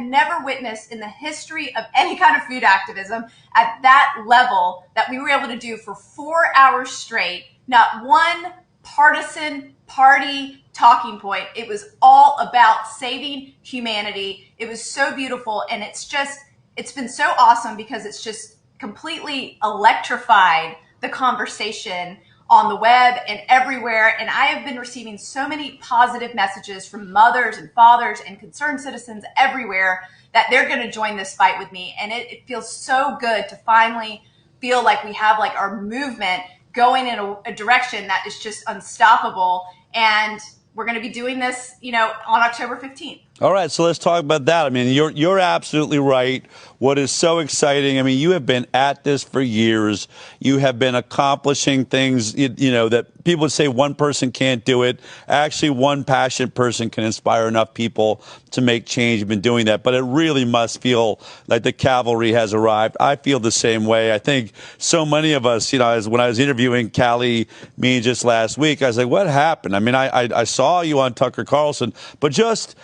have never witnessed in the history of any kind of food activism at that level that we were able to do for 4 hours straight. Not one partisan party talking point. It was all about saving humanity. It was so beautiful. And it's been so awesome because it's just completely electrified the conversation on the web and everywhere. And I have been receiving so many positive messages from mothers and fathers and concerned citizens everywhere that they're going to join this fight with me. And it feels so good to finally feel like we have like our movement going in a direction that is just unstoppable. And we're going to be doing this, on October 15th. All right, so let's talk about that. I mean, you're absolutely right. What is so exciting, I mean, you have been at this for years. You have been accomplishing things, that people would say one person can't do it. Actually, one passionate person can inspire enough people to make change. You've been doing that, but it really must feel like the cavalry has arrived. I feel the same way. I think so many of us, as when I was interviewing Callie Means just last week, I was like, what happened? I mean, I saw you on Tucker Carlson, but just,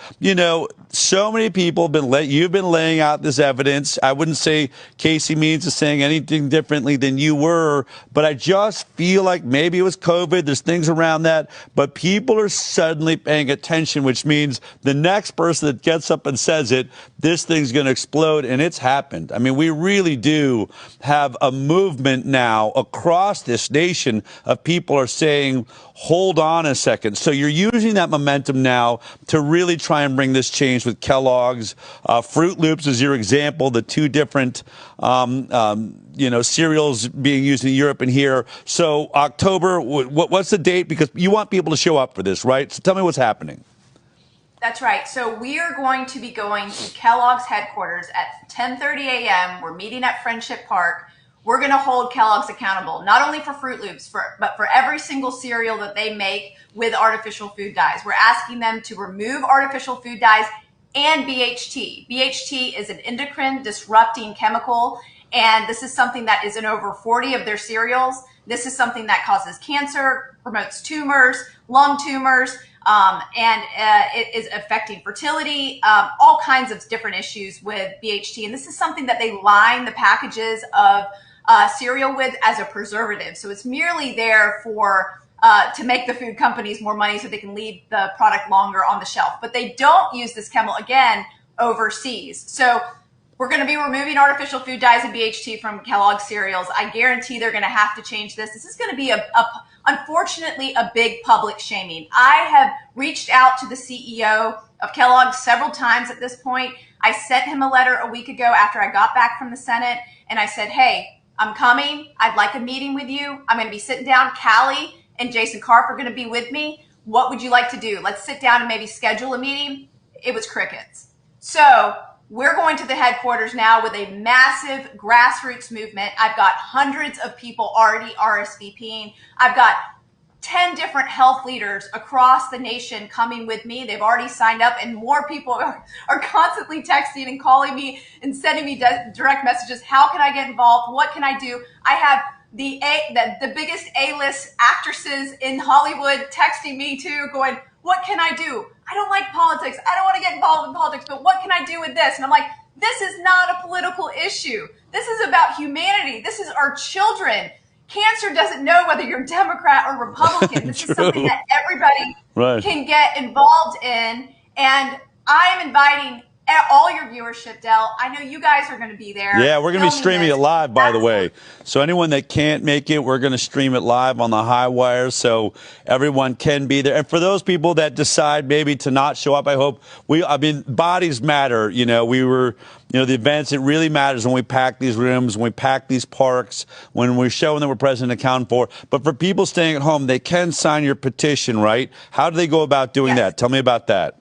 so many people you've been laying out this evidence. I wouldn't say Casey Means is saying anything differently than you were, but I just feel like maybe it was COVID. There's things around that, but people are suddenly paying attention, which means the next person that gets up and says it, this thing's going to explode, and it's happened. I mean, we really do have a movement now across this nation of people are saying, hold on a second. So you're using that momentum now to really try and bring this change with Kellogg's. Fruit Loops is your example, the two different cereals being used in Europe and here. So October, what's the date? Because you want people to show up for this, right? So tell me what's happening. That's right. So we are going to be going to Kellogg's headquarters at 10:30 a.m. We're meeting at Friendship Park. We're going to hold Kellogg's accountable, not only for Fruit Loops, but for every single cereal that they make with artificial food dyes. We're asking them to remove artificial food dyes and BHT. BHT is an endocrine disrupting chemical, and this is something that is in over 40 of their cereals. This is something that causes cancer, promotes tumors, lung tumors, and it is affecting fertility, all kinds of different issues with BHT. And this is something that they line the packages of cereal with as a preservative. So it's merely there for to make the food companies more money so they can leave the product longer on the shelf. But they don't use this chemical, again, overseas. So we're going to be removing artificial food dyes and BHT from Kellogg cereals. I guarantee they're going to have to change this. This is going to be unfortunately, a big public shaming. I have reached out to the CEO of Kellogg several times at this point. I sent him a letter a week ago after I got back from the Senate, and I said, hey, I'm coming. I'd like a meeting with you. I'm going to be sitting down. Callie and Jason Karp are going to be with me. What would you like to do? Let's sit down and maybe schedule a meeting. It was crickets. So we're going to the headquarters now with a massive grassroots movement. I've got hundreds of people already RSVPing. I've got 10 different health leaders across the nation coming with me. They've already signed up, and more people are constantly texting and calling me and sending me direct messages. How can I get involved? What can I do? I have the biggest A-list actresses in Hollywood texting me too, going, what can I do? I don't like politics. I don't want to get involved in politics, but what can I do with this? And I'm like, this is not a political issue. This is about humanity. This is our children. Cancer doesn't know whether you're Democrat or Republican. This is something that everybody can get involved in. And I am inviting all your viewership, Del. I know you guys are going to be there. Yeah, we're going to be streaming it live, by the way. So anyone that can't make it, we're going to stream it live on the HighWire so everyone can be there. And for those people that decide maybe to not show up, bodies matter. The events, it really matters when we pack these rooms, when we pack these parks, when we're showing that we're present and accounted for. But for people staying at home, they can sign your petition, right? How do they go about doing that? Tell me about that.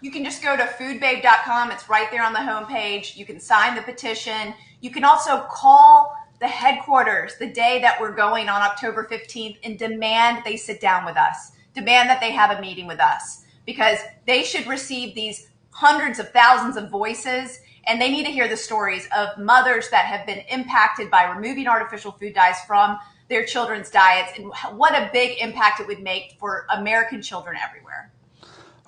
You can just go to foodbabe.com. It's right there on the homepage. You can sign the petition. You can also call the headquarters the day that we're going on October 15th and demand they sit down with us, demand that they have a meeting with us, because they should receive these hundreds of thousands of voices, and they need to hear the stories of mothers that have been impacted by removing artificial food dyes from their children's diets and what a big impact it would make for American children everywhere.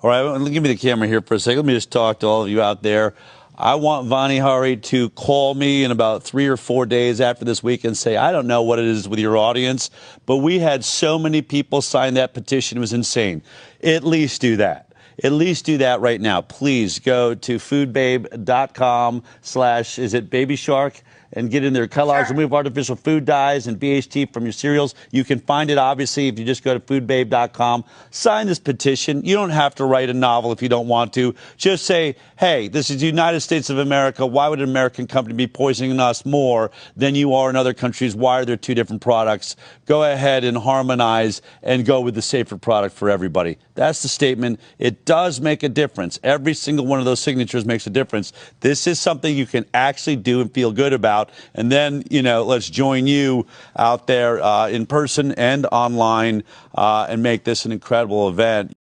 All right, give me the camera here for a second. Let me just talk to all of you out there. I want Vani Hari to call me in about 3 or 4 days after this week and say, I don't know what it is with your audience, but we had so many people sign that petition. It was insane. At least do that. At least do that right now. Please go to foodbabe.com/ is it Baby Shark? And get in there. Kellogg's remove artificial food dyes and BHT from your cereals. You can find it, obviously, if you just go to foodbabe.com. Sign this petition. You don't have to write a novel if you don't want to. Just say, hey, this is the United States of America. Why would an American company be poisoning us more than you are in other countries? Why are there two different products? Go ahead and harmonize and go with the safer product for everybody. That's the statement. It does make a difference. Every single one of those signatures makes a difference. This is something you can actually do and feel good about. And then, let's join you out there in person and online and make this an incredible event.